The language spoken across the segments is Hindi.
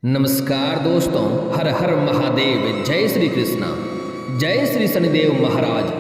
नमस्कार दोस्तों, हर हर महादेव, जय श्री कृष्णा, जय श्री शनिदेव महाराज।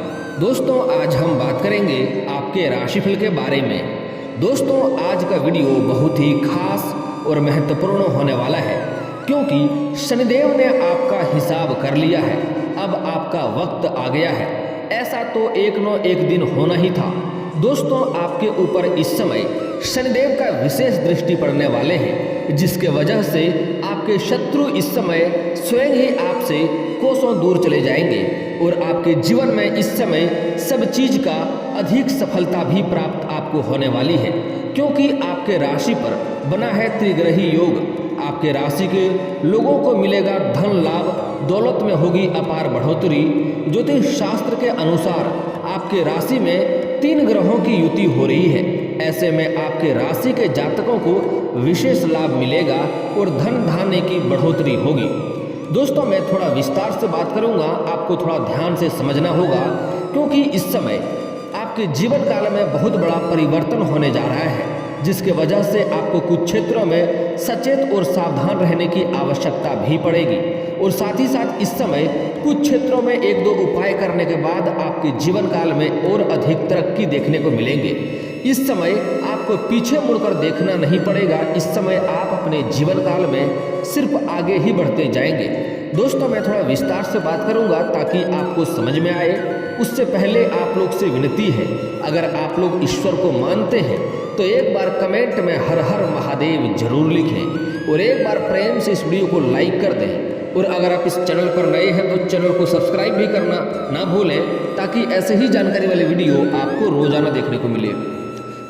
दोस्तों आज हम बात करेंगे आपके राशिफल के बारे में। दोस्तों आज का वीडियो बहुत ही खास और महत्वपूर्ण होने वाला है, क्योंकि शनिदेव ने आपका हिसाब कर लिया है। अब आपका वक्त आ गया है। ऐसा तो एक न एक दिन होना ही था। दोस्तों आपके ऊपर इस समय शनिदेव का विशेष दृष्टि पड़ने वाले हैं, जिसके वजह से आपके शत्रु इस समय स्वयं ही आपसे कोसों दूर चले जाएंगे और आपके जीवन में इस समय सब चीज का अधिक सफलता भी प्राप्त आपको होने वाली है, क्योंकि आपके राशि पर बना है त्रिग्रही योग। आपके राशि के लोगों को मिलेगा धन लाभ, दौलत में होगी अपार बढ़ोतरी। ज्योतिष शास्त्र के अनुसार आपके राशि में 3 ग्रहों की युति हो रही है। ऐसे में आपके राशि के जातकों को विशेष लाभ मिलेगा और धन धान्य की बढ़ोतरी होगी। दोस्तों मैं थोड़ा विस्तार से बात करूंगा, आपको थोड़ा ध्यान से समझना होगा, क्योंकि इस समय आपके जीवन काल में बहुत बड़ा परिवर्तन होने जा रहा है, जिसके वजह से आपको कुछ क्षेत्रों में सचेत और सावधान रहने की आवश्यकता भी पड़ेगी। और साथ ही साथ इस समय कुछ क्षेत्रों में 1-2 उपाय करने के बाद आपके जीवन काल में और अधिक तरक्की देखने को मिलेंगे। इस समय आपको पीछे मुड़कर देखना नहीं पड़ेगा। इस समय आप अपने जीवन काल में सिर्फ आगे ही बढ़ते जाएंगे। दोस्तों मैं थोड़ा विस्तार से बात करूंगा ताकि आपको समझ में आए। उससे पहले आप लोग से विनती है, अगर आप लोग ईश्वर को मानते हैं तो एक बार कमेंट में हर हर महादेव जरूर लिखें और एक बार प्रेम से इस वीडियो को लाइक कर दें। और अगर आप इस चैनल पर नए हैं तो चैनल को सब्सक्राइब भी करना ना भूलें, ताकि ऐसे ही जानकारी वाले वीडियो आपको रोजाना देखने को मिले।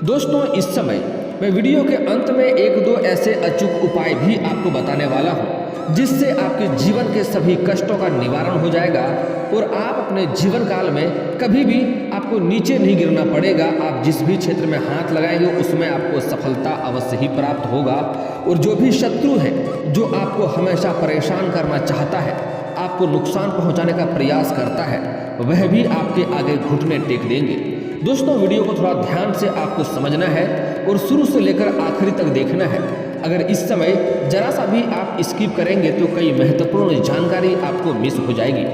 दोस्तों इस समय मैं वीडियो के अंत में 1-2 ऐसे अचूक उपाय भी आपको बताने वाला हूँ, जिससे आपके जीवन के सभी कष्टों का निवारण हो जाएगा और आप अपने जीवन काल में कभी भी आपको नीचे नहीं गिरना पड़ेगा। आप जिस भी क्षेत्र में हाथ लगाएंगे उसमें आपको सफलता अवश्य ही प्राप्त होगा। और जो भी शत्रु है, जो आपको हमेशा परेशान करना चाहता है, आपको नुकसान पहुंचाने का प्रयास करता है, वह भी आपके आगे घुटने टेक देंगे। दोस्तों वीडियो को थोड़ा ध्यान से आपको समझना है और शुरू से लेकर आखिरी तक देखना है। अगर इस समय जरा सा भी आप स्किप करेंगे तो कई महत्वपूर्ण जानकारी आपको मिस हो जाएगी।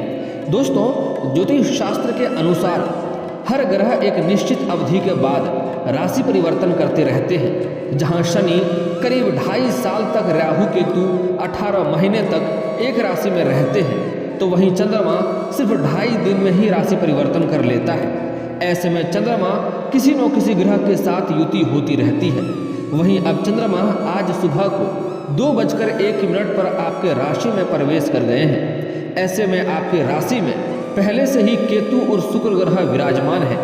दोस्तों ज्योतिष शास्त्र के अनुसार हर ग्रह एक निश्चित अवधि के बाद राशि परिवर्तन करते रहते हैं। जहां शनि करीब 2.5 साल तक, राहु केतु 18 महीने तक एक राशि में रहते हैं, तो वहीं चंद्रमा सिर्फ 2.5 दिन में ही राशि परिवर्तन कर लेता है। ऐसे में चंद्रमा किसी न किसी ग्रह के साथ युति होती रहती है। वहीं अब चंद्रमा आज सुबह को 2:01 पर आपके राशि में प्रवेश कर गए हैं। ऐसे में आपके राशि में पहले से ही केतु और शुक्र ग्रह विराजमान है,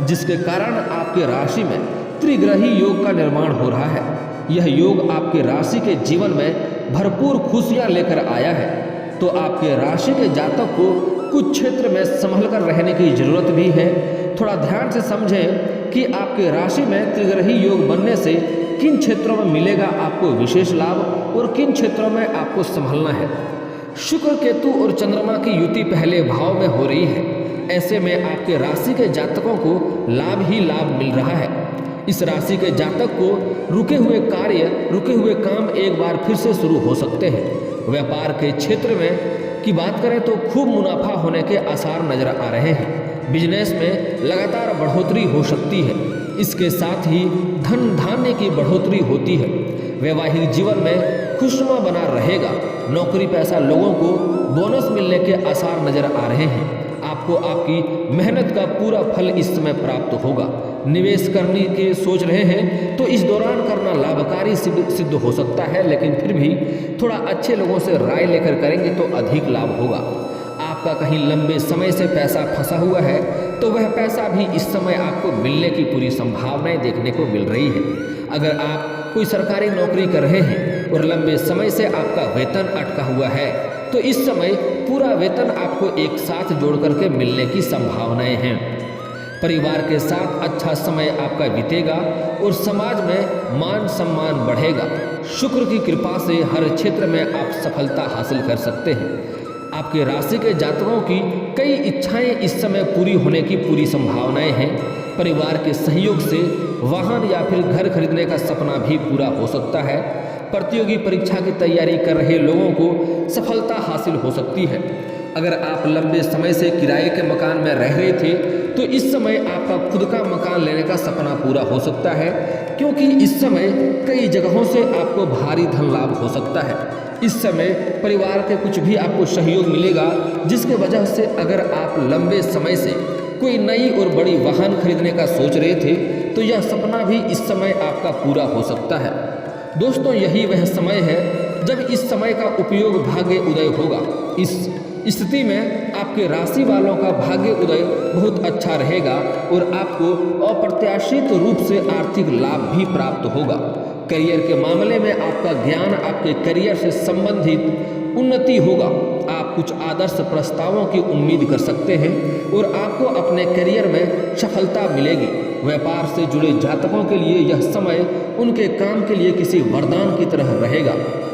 जिसके कारण आपके राशि में त्रिग्रही योग का निर्माण हो रहा है। यह योग आपके राशि के जीवन में भरपूर खुशियां लेकर आया है। तो आपके राशि के जातक को कुछ क्षेत्र में संभल कर रहने की जरूरत भी है। थोड़ा ध्यान से समझें कि आपके राशि में त्रिग्रही योग बनने से किन क्षेत्रों में मिलेगा आपको विशेष लाभ और किन क्षेत्रों में आपको संभलना है। शुक्र केतु और चंद्रमा की युति पहले भाव में हो रही है। ऐसे में आपके राशि के जातकों को लाभ ही लाभ मिल रहा है। इस राशि के जातक को रुके हुए कार्य, रुके हुए काम एक बार फिर से शुरू हो सकते हैं। व्यापार के क्षेत्र में की बात करें तो खूब मुनाफा होने के आसार नजर आ रहे हैं। बिजनेस में लगातार बढ़ोतरी हो सकती है। इसके साथ ही धन धान्य की बढ़ोतरी होती है। वैवाहिक जीवन में खुशनुमा बना रहेगा। नौकरी पेशा लोगों को बोनस मिलने के आसार नजर आ रहे हैं। आपको आपकी मेहनत का पूरा फल इस समय प्राप्त होगा। निवेश करने के सोच रहे हैं तो इस दौरान करना लाभकारी सिद्ध हो सकता है, लेकिन फिर भी थोड़ा अच्छे लोगों से राय लेकर करेंगे तो अधिक लाभ होगा। आपका कहीं लंबे समय से पैसा फंसा हुआ है तो वह पैसा भी इस समय आपको मिलने की पूरी संभावनाएं देखने को मिल रही है। अगर आप कोई सरकारी नौकरी कर रहे हैं और लंबे समय से आपका वेतन अटका हुआ है तो इस समय पूरा वेतन आपको एक साथ जोड़ करके मिलने की संभावनाएं हैं। परिवार के साथ अच्छा समय आपका बीतेगा और समाज में मान सम्मान बढ़ेगा। शुक्र की कृपा से हर क्षेत्र में आप सफलता हासिल कर सकते हैं। आपके राशि के जातकों की कई इच्छाएं इस समय पूरी होने की पूरी संभावनाएं हैं। परिवार के सहयोग से वाहन या फिर घर खरीदने का सपना भी पूरा हो सकता है। प्रतियोगी परीक्षा की तैयारी कर रहे लोगों को सफलता हासिल हो सकती है। अगर आप लंबे समय से किराए के मकान में रह रहे थे तो इस समय आपका खुद का मकान लेने का सपना पूरा हो सकता है, क्योंकि इस समय कई जगहों से आपको भारी धन लाभ हो सकता है। इस समय परिवार के कुछ भी आपको सहयोग मिलेगा, जिसके वजह से अगर आप लंबे समय से कोई नई और बड़ी वाहन खरीदने का सोच रहे थे तो यह सपना भी इस समय आपका पूरा हो सकता है। दोस्तों, यही वह समय है जब इस समय का उपयोग भाग्य उदय होगा। इस स्थिति में आपके राशि वालों का भाग्य उदय बहुत अच्छा रहेगा और आपको अप्रत्याशित रूप से आर्थिक लाभ भी प्राप्त होगा। करियर के मामले में आपका ज्ञान आपके करियर से संबंधित उन्नति होगा। आप कुछ आदर्श प्रस्तावों की उम्मीद कर सकते हैं और आपको अपने करियर में सफलता मिलेगी। व्यापार से जुड़े जातकों के लिए यह समय उनके काम के लिए किसी वरदान की तरह रहेगा,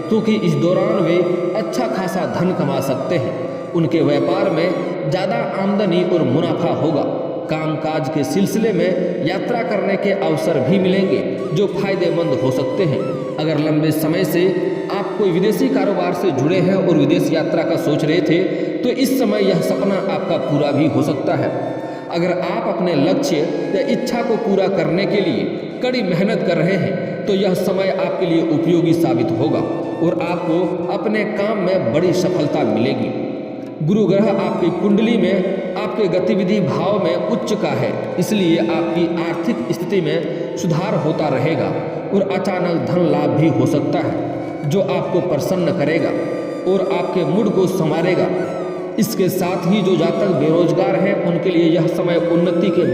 क्योंकि इस दौरान वे अच्छा खासा धन कमा सकते हैं। उनके व्यापार में ज़्यादा आमदनी और मुनाफा होगा। कामकाज के सिलसिले में यात्रा करने के अवसर भी मिलेंगे जो फायदेमंद हो सकते हैं। अगर लंबे समय से आप कोई विदेशी कारोबार से जुड़े हैं और विदेश यात्रा का सोच रहे थे तो इस समय यह सपना आपका पूरा भी हो सकता है। अगर आप अपने लक्ष्य या इच्छा को पूरा करने के लिए कड़ी मेहनत कर रहे हैं तो यह समय आपके लिए उपयोगी साबित होगा और आपको अपने काम में बड़ी सफलता मिलेगी। गुरु ग्रह आपकी कुंडली में आपके गतिविधि भाव में उच्च का है, इसलिए आपकी आर्थिक स्थिति में सुधार होता रहेगा और अचानक धन लाभ भी हो सकता है जो आपको प्रसन्न करेगा और आपके मूड को संवारेगा। इसके साथ ही जो जातक बेरोजगार हैं उनके लिए यह समय उन्नति के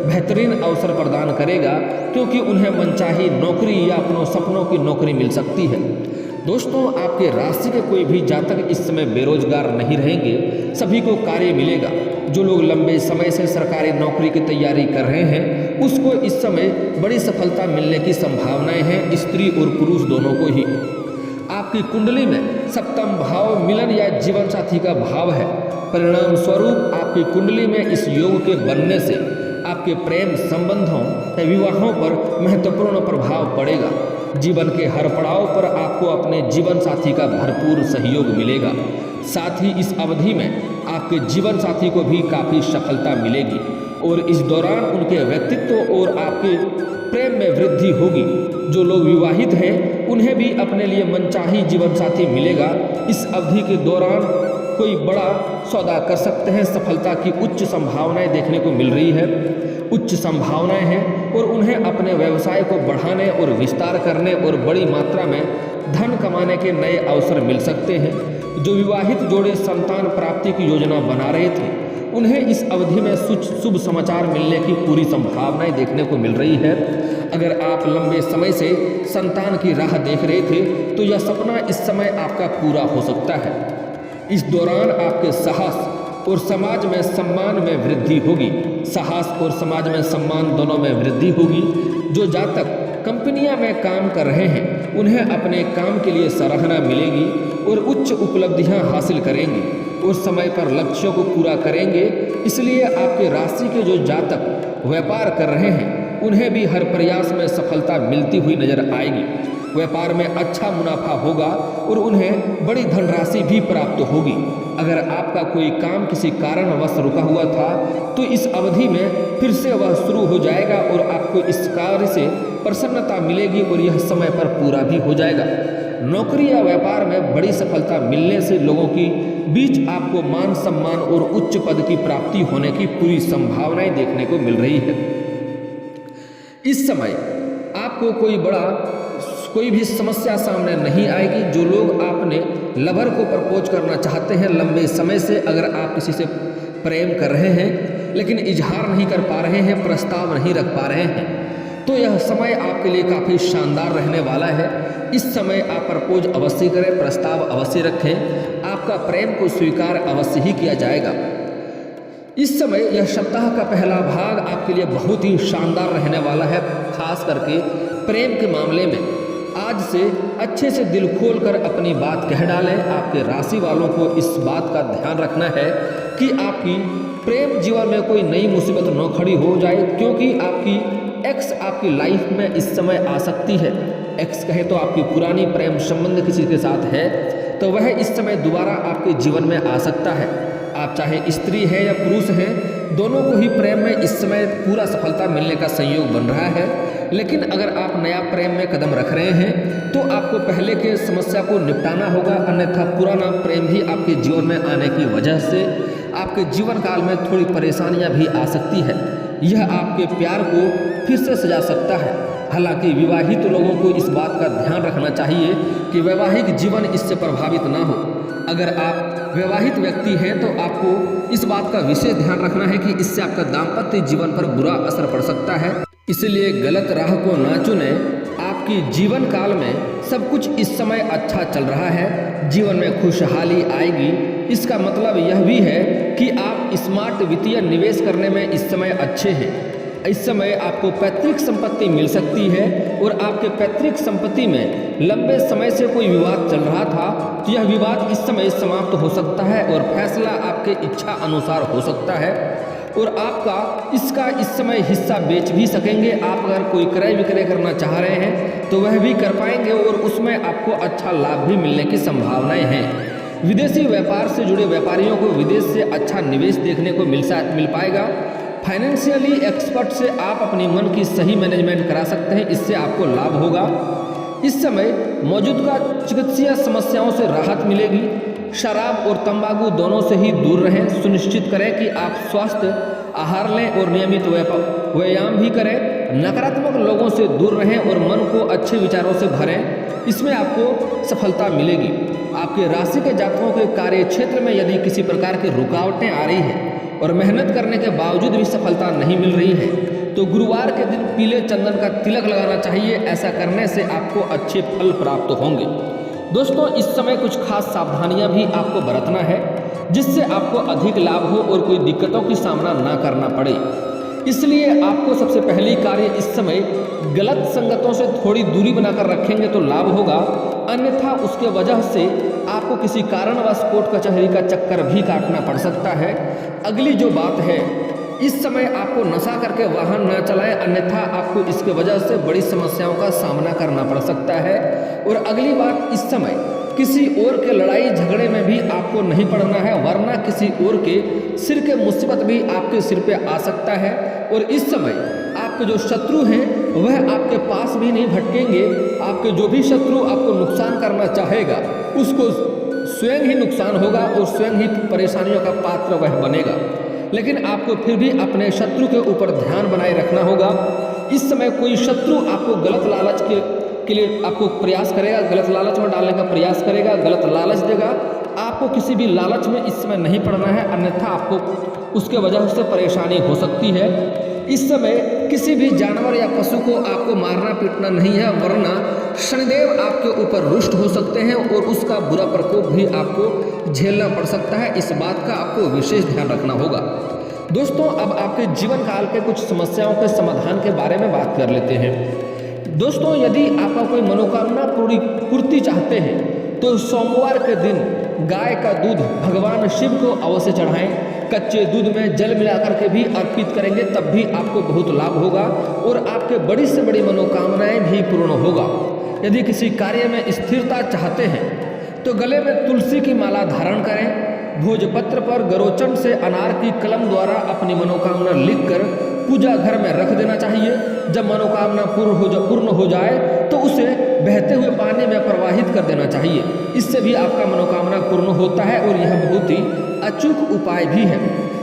बेहतरीन अवसर प्रदान करेगा, क्योंकि उन्हें मनचाही नौकरी या अपनों सपनों की नौकरी मिल सकती है। दोस्तों, आपके राशि के कोई भी जातक इस समय बेरोजगार नहीं रहेंगे, सभी को कार्य मिलेगा। जो लोग लंबे समय से सरकारी नौकरी की तैयारी कर रहे हैं उसको इस समय बड़ी सफलता मिलने की संभावनाएं हैं, स्त्री और पुरुष दोनों को ही। आपकी कुंडली में सप्तम भाव मिलन या जीवन साथी का भाव है। परिणाम स्वरूप आपकी कुंडली में इस योग के बनने से आपके प्रेम संबंधों या विवाहों पर महत्वपूर्ण प्रभाव पड़ेगा। जीवन के हर पड़ाव पर आपको अपने जीवन साथी का भरपूर सहयोग मिलेगा। साथ ही इस अवधि में आपके जीवन साथी को भी काफ़ी सफलता मिलेगी और इस दौरान उनके व्यक्तित्व और आपके प्रेम में वृद्धि होगी। जो लोग विवाहित हैं उन्हें भी अपने लिए मनचाही जीवन साथी मिलेगा। इस अवधि के दौरान कोई बड़ा सौदा कर सकते हैं। सफलता की उच्च संभावनाएं देखने को मिल रही है, उच्च संभावनाएं हैं और उन्हें अपने व्यवसाय को बढ़ाने और विस्तार करने और बड़ी मात्रा में धन कमाने के नए अवसर मिल सकते हैं। जो विवाहित जोड़े संतान प्राप्ति की योजना बना रहे थे उन्हें इस अवधि में शुभ समाचार मिलने की पूरी संभावनाएं देखने को मिल रही है। अगर आप लंबे समय से संतान की राह देख रहे थे तो यह सपना इस समय आपका पूरा हो सकता है। इस दौरान आपके साहस और समाज में सम्मान में वृद्धि होगी। साहस और समाज में सम्मान दोनों में वृद्धि होगी। जो जातक कंपनियां में काम कर रहे हैं उन्हें अपने काम के लिए सराहना मिलेगी और उच्च उपलब्धियां हासिल करेंगे और समय पर लक्ष्यों को पूरा करेंगे। इसलिए आपके राशि के जो जातक व्यापार कर रहे हैं उन्हें भी हर प्रयास में सफलता मिलती हुई नजर आएगी। व्यापार में अच्छा मुनाफा होगा और उन्हें बड़ी धनराशि भी प्राप्त होगी। अगर आपका कोई काम किसी कारणवश रुका हुआ था तो इस अवधि में फिर से वह शुरू हो जाएगा और आपको इस कार्य से प्रसन्नता मिलेगी और यह समय पर पूरा भी हो जाएगा। नौकरी या व्यापार में बड़ी सफलता मिलने से लोगों की बीच आपको मान सम्मान और उच्च पद की प्राप्ति होने की पूरी संभावनाएं देखने को मिल रही है। इस समय आपको कोई भी समस्या सामने नहीं आएगी। जो लोग आपने लवर को प्रपोज करना चाहते हैं लंबे समय से, अगर आप किसी से प्रेम कर रहे हैं लेकिन इजहार नहीं कर पा रहे हैं, प्रस्ताव नहीं रख पा रहे हैं, तो यह समय आपके लिए काफ़ी शानदार रहने वाला है। इस समय आप प्रपोज अवश्य करें, प्रस्ताव अवश्य रखें, आपका प्रेम को स्वीकार अवश्य ही किया जाएगा। इस समय यह सप्ताह का पहला भाग आपके लिए बहुत ही शानदार रहने वाला है। खास करके प्रेम के मामले में आज से अच्छे से दिल खोलकर अपनी बात कह डालें। आपके राशि वालों को इस बात का ध्यान रखना है कि आपकी प्रेम जीवन में कोई नई मुसीबत न खड़ी हो जाए, क्योंकि आपकी एक्स आपकी लाइफ में इस समय आ सकती है। एक्स कहे तो आपकी पुरानी प्रेम संबंध किसी के साथ है, तो वह इस समय दोबारा आपके जीवन में आ सकता है। आप चाहे स्त्री है या पुरुष हैं, दोनों को ही प्रेम में इस समय पूरा सफलता मिलने का संयोग बन रहा है। लेकिन अगर आप नया प्रेम में कदम रख रहे हैं तो आपको पहले के समस्या को निपटाना होगा, अन्यथा पुराना प्रेम भी आपके जीवन में आने की वजह से आपके जीवन काल में थोड़ी परेशानियां भी आ सकती है। यह आपके प्यार को फिर से सजा सकता है। हालांकि विवाहित लोगों को इस बात का ध्यान रखना चाहिए कि वैवाहिक जीवन इससे प्रभावित ना हो। अगर आप विवाहित व्यक्ति हैं तो आपको इस बात का विशेष ध्यान रखना है कि इससे आपका दाम्पत्य जीवन पर बुरा असर पड़ सकता है। इसलिए गलत राह को ना चुने। आपकी जीवन काल में सब कुछ इस समय अच्छा चल रहा है, जीवन में खुशहाली आएगी। इसका मतलब यह भी है कि आप स्मार्ट वित्तीय निवेश करने में इस समय अच्छे हैं। इस समय आपको पैतृक संपत्ति मिल सकती है और आपके पैतृक संपत्ति में लंबे समय से कोई विवाद चल रहा था तो यह विवाद इस समय समाप्त हो सकता है और फैसला आपके इच्छा अनुसार हो सकता है और आपका इसका इस समय हिस्सा बेच भी सकेंगे। आप अगर कोई क्रय विक्रय करना चाह रहे हैं तो वह भी कर पाएंगे और उसमें आपको अच्छा लाभ भी मिलने की संभावनाएं हैं। विदेशी व्यापार से जुड़े व्यापारियों को विदेश से अच्छा निवेश देखने को मिल पाएगा। फाइनेंशियली एक्सपर्ट से आप अपनी मन की सही मैनेजमेंट करा सकते हैं, इससे आपको लाभ होगा। इस समय मौजूदा चिकित्सीय समस्याओं से राहत मिलेगी। शराब और तंबाकू दोनों से ही दूर रहें। सुनिश्चित करें कि आप स्वस्थ आहार लें और नियमित व्यायाम भी करें। नकारात्मक लोगों से दूर रहें और मन को अच्छे विचारों से भरें, इसमें आपको सफलता मिलेगी। आपके राशि के जातकों के कार्य क्षेत्र में यदि किसी प्रकार की रुकावटें आ रही हैं और मेहनत करने के बावजूद भी सफलता नहीं मिल रही है तो गुरुवार के दिन पीले चंदन का तिलक लगाना चाहिए। ऐसा करने से आपको अच्छे फल प्राप्त होंगे। दोस्तों, इस समय कुछ खास सावधानियां भी आपको बरतना है जिससे आपको अधिक लाभ हो और कोई दिक्कतों की सामना ना करना पड़े। इसलिए आपको सबसे पहली कार्य इस समय गलत संगतों से थोड़ी दूरी बनाकर रखेंगे तो लाभ होगा, अन्यथा उसके वजह से आपको किसी कारणवश कोर्ट कचहरी का चक्कर भी काटना पड़ सकता है। अगली जो बात है, इस समय आपको नशा करके वाहन न चलाएं, अन्यथा आपको इसके वजह से बड़ी समस्याओं का सामना करना पड़ सकता है। और अगली बात, इस समय किसी और के लड़ाई झगड़े में भी आपको नहीं पड़ना है, वरना किसी और के सिर के मुसीबत भी आपके सिर पे आ सकता है। और इस समय आपके जो शत्रु हैं वह आपके पास भी नहीं भटकेंगे। आपके जो भी शत्रु आपको नुकसान करना चाहेगा उसको स्वयं ही नुकसान होगा और स्वयं ही परेशानियों का पात्र वह बनेगा। लेकिन आपको फिर भी अपने शत्रु के ऊपर ध्यान बनाए रखना होगा। इस समय कोई शत्रु आपको गलत लालच के लिए आपको प्रयास करेगा, गलत लालच में डालने का प्रयास करेगा, गलत लालच देगा। आपको किसी भी लालच में इस समय नहीं पड़ना है, अन्यथा आपको उसके वजह से परेशानी हो सकती है। इस समय किसी भी जानवर या पशु को आपको मारना पीटना नहीं है, वरना शनिदेव आपके ऊपर रुष्ट हो सकते हैं और उसका बुरा प्रकोप भी आपको झेलना पड़ सकता है। इस बात का आपको विशेष ध्यान रखना होगा। दोस्तों, अब आपके जीवन काल के कुछ समस्याओं के समाधान के बारे में बात कर लेते हैं। दोस्तों, यदि आपका कोई मनोकामना पूर्ति चाहते हैं तो सोमवार के दिन गाय का दूध भगवान शिव को अवश्य चढ़ाएं। कच्चे दूध में जल मिलाकर के भी अर्पित करेंगे, तब भी आपको बहुत लाभ होगा और आपके बड़ी से बड़ी मनोकामनाएं भी पूर्ण होगा। यदि किसी कार्य में स्थिरता चाहते हैं तो गले में तुलसी की माला धारण करें। भोजपत्र पर गरोचन से अनार की कलम द्वारा अपनी मनोकामना लिखकर पूजा घर में रख देना चाहिए। जब मनोकामना पूर्ण हो जाए तो उसे बहते हुए पानी में प्रवाहित कर देना चाहिए। इससे भी आपका मनोकामना पूर्ण होता है और यह बहुत ही अचूक उपाय भी है।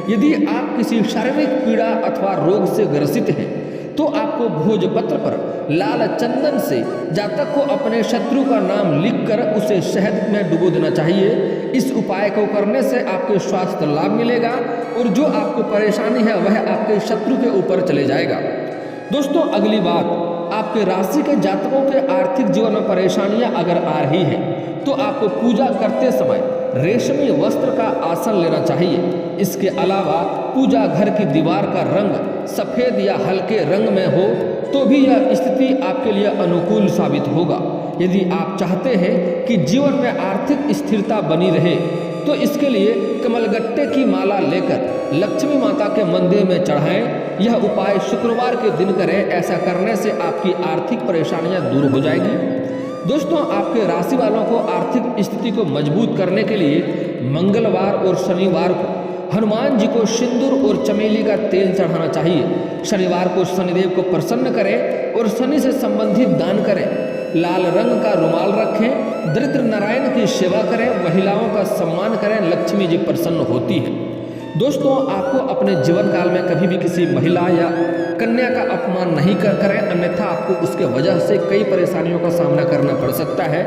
यदि आप किसी शारीरिक पीड़ा अथवा रोग से ग्रसित हैं तो आपको भोजपत्र पर लाल चंदन से जातक को अपने शत्रु का नाम लिखकर उसे शहद में डुबो देना चाहिए। इस उपाय को करने से आपके स्वास्थ्य लाभ मिलेगा और जो आपको परेशानी है वह आपके शत्रु के ऊपर चले जाएगा। दोस्तों, अगली बात, आपके राशि के जातकों के आर्थिक जीवन में परेशानियां अगर आ रही हैं तो आपको पूजा करते समय रेशमी वस्त्र का आसन लेना चाहिए। इसके अलावा पूजा घर की दीवार का रंग सफ़ेद या हल्के रंग में हो तो भी यह स्थिति आपके लिए अनुकूल साबित होगा। यदि आप चाहते हैं कि जीवन में आर्थिक स्थिरता बनी रहे तो इसके लिए कमलगट्टे की माला लेकर लक्ष्मी माता के मंदिर में चढ़ाएं। यह उपाय शुक्रवार के दिन करें। ऐसा करने से आपकी आर्थिक परेशानियां दूर हो जाएगी। दोस्तों, आपके राशि वालों को आर्थिक स्थिति को मजबूत करने के लिए मंगलवार और शनिवार को हनुमान जी को सिंदूर और चमेली का तेल चढ़ाना चाहिए। शनिवार को शनिदेव को प्रसन्न करें और शनि से संबंधित दान करें। लाल रंग का रुमाल रखें। दरिद्र नारायण की सेवा करें। महिलाओं का सम्मान करें। लक्ष्मी जी प्रसन्न होती है। दोस्तों, आपको अपने जीवन काल में कभी भी किसी महिला या कन्या का अपमान नहीं करें, अन्यथा आपको उसके वजह से कई परेशानियों का सामना करना पड़ सकता है।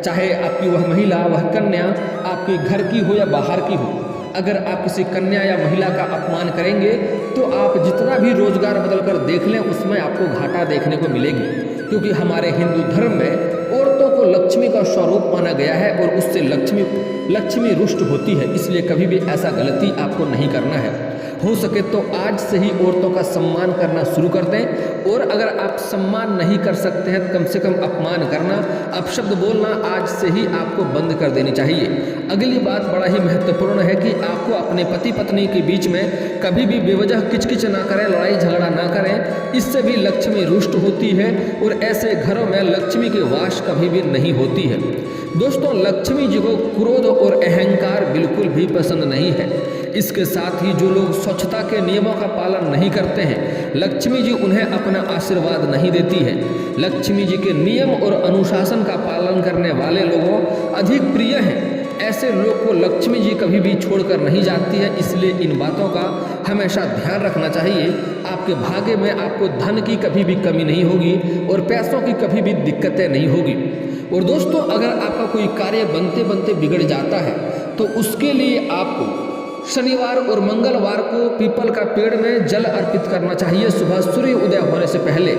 चाहे आपकी वह महिला, वह कन्या आपके घर की हो या बाहर की हो। अगर आप किसी कन्या या महिला का अपमान करेंगे तो आप जितना भी रोजगार बदल कर देख लें, उसमें आपको घाटा देखने को मिलेगी, क्योंकि हमारे हिंदू धर्म में औरतों को लक्ष्मी का स्वरूप माना गया है और उससे लक्ष्मी रुष्ट होती है। इसलिए कभी भी ऐसा गलती आपको नहीं करना है। हो सके तो आज से ही औरतों का सम्मान करना शुरू कर दें। और अगर आप सम्मान नहीं कर सकते हैं तो कम से कम अपमान करना, अपशब्द बोलना आज से ही आपको बंद कर देनी चाहिए। अगली बात बड़ा ही महत्वपूर्ण है कि आपको अपने पति पत्नी के बीच में कभी भी बेवजह किचकिच ना करें, लड़ाई झगड़ा ना करें। इससे भी लक्ष्मी रुष्ट होती है और ऐसे घरों में लक्ष्मी की वास कभी भी नहीं होती है। दोस्तों, लक्ष्मी जी को क्रोध और अहंकार बिल्कुल भी पसंद नहीं है। इसके साथ ही जो लोग स्वच्छता के नियमों का पालन नहीं करते हैं, लक्ष्मी जी उन्हें अपना आशीर्वाद नहीं देती है। लक्ष्मी जी के नियम और अनुशासन का पालन करने वाले लोगों अधिक प्रिय हैं। ऐसे लोग को लक्ष्मी जी कभी भी छोड़कर नहीं जाती है। इसलिए इन बातों का हमेशा ध्यान रखना चाहिए। आपके भाग्य में आपको धन की कभी भी कमी नहीं होगी और पैसों की कभी भी दिक्कतें नहीं होगी। और दोस्तों, अगर आपका कोई कार्य बनते बनते बिगड़ जाता है तो उसके लिए आपको शनिवार और मंगलवार को पीपल का पेड़ में जल अर्पित करना चाहिए, सुबह सूर्य उदय होने से पहले।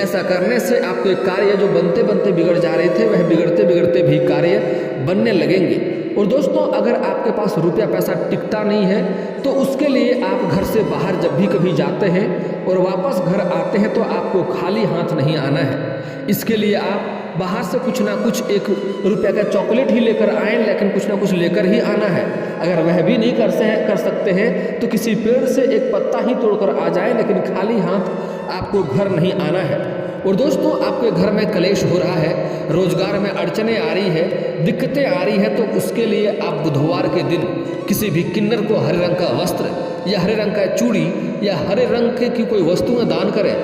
ऐसा करने से आपके कार्य जो बनते बनते बिगड़ जा रहे थे, वह बिगड़ते बिगड़ते भी कार्य बनने लगेंगे। और दोस्तों, अगर आपके पास रुपया पैसा टिकता नहीं है तो उसके लिए आप घर से बाहर जब भी कभी जाते हैं और वापस घर आते हैं तो आपको खाली हाथ नहीं आना है। इसके लिए आप बाहर से कुछ ना कुछ 1 रुपये का चॉकलेट ही लेकर आएँ, लेकिन कुछ ना कुछ लेकर ही आना है। अगर वह भी नहीं कर सकते हैं तो किसी पेड़ से एक पत्ता ही तोड़कर आ जाए, लेकिन खाली हाथ आपको घर नहीं आना है। और दोस्तों, आपके घर में कलेश हो रहा है, रोजगार में अड़चने आ रही है, दिक्कतें आ रही है, तो उसके लिए आप बुधवार के दिन किसी भी किन्नर को हरे रंग का वस्त्र या हरे रंग का चूड़ी या हरे रंग की कोई वस्तुएं दान करें।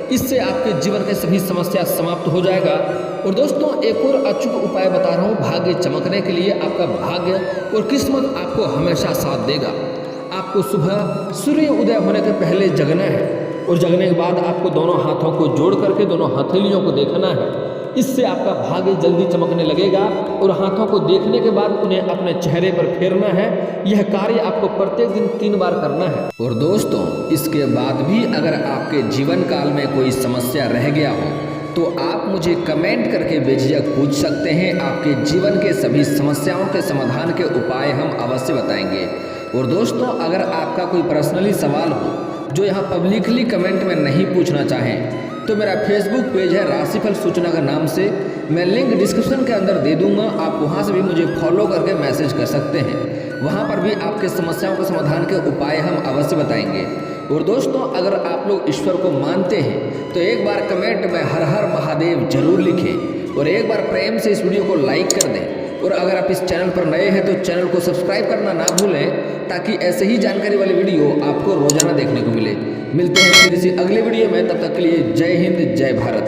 इससे आपके जीवन के सभी समस्या समाप्त हो जाएगा। और दोस्तों, एक और अचूक उपाय बता रहा हूँ भाग्य चमकने के लिए। आपका भाग्य और किस्मत आपको हमेशा साथ देगा। आपको सुबह सूर्य उदय होने के पहले जगना है और जगने के बाद आपको दोनों हाथों को जोड़ करके दोनों हथेलियों को देखना है। इससे आपका भाग्य जल्दी चमकने लगेगा और हाथों को देखने के बाद उन्हें अपने चेहरे पर फेरना है। यह कार्य आपको प्रत्येक दिन 3 बार करना है। और दोस्तों, इसके बाद भी अगर आपके जीवन काल में कोई समस्या रह गया हो तो आप मुझे कमेंट करके बेझिझक पूछ सकते हैं। आपके जीवन के सभी समस्याओं के समाधान के उपाय हम अवश्य बताएंगे। और दोस्तों, अगर आपका कोई पर्सनली सवाल हो जो यहाँ पब्लिकली कमेंट में नहीं पूछना चाहें तो मेरा फेसबुक पेज है राशिफल सूचना का नाम से, मैं लिंक डिस्क्रिप्शन के अंदर दे दूंगा। आप वहाँ से भी मुझे फॉलो करके मैसेज कर सकते हैं। वहाँ पर भी आपके समस्याओं के समाधान के उपाय हम अवश्य बताएंगे। और दोस्तों, अगर आप लोग ईश्वर को मानते हैं तो एक बार कमेंट में हर हर महादेव जरूर लिखें और एक बार प्रेम से इस वीडियो को लाइक कर दें। और अगर आप इस चैनल पर नए हैं तो चैनल को सब्सक्राइब करना ना भूलें, ताकि ऐसे ही जानकारी वाली वीडियो आपको रोजाना देखने को मिले। मिलते हैं फिर किसी अगले वीडियो में, तब तक के लिए जय हिंद, जय भारत।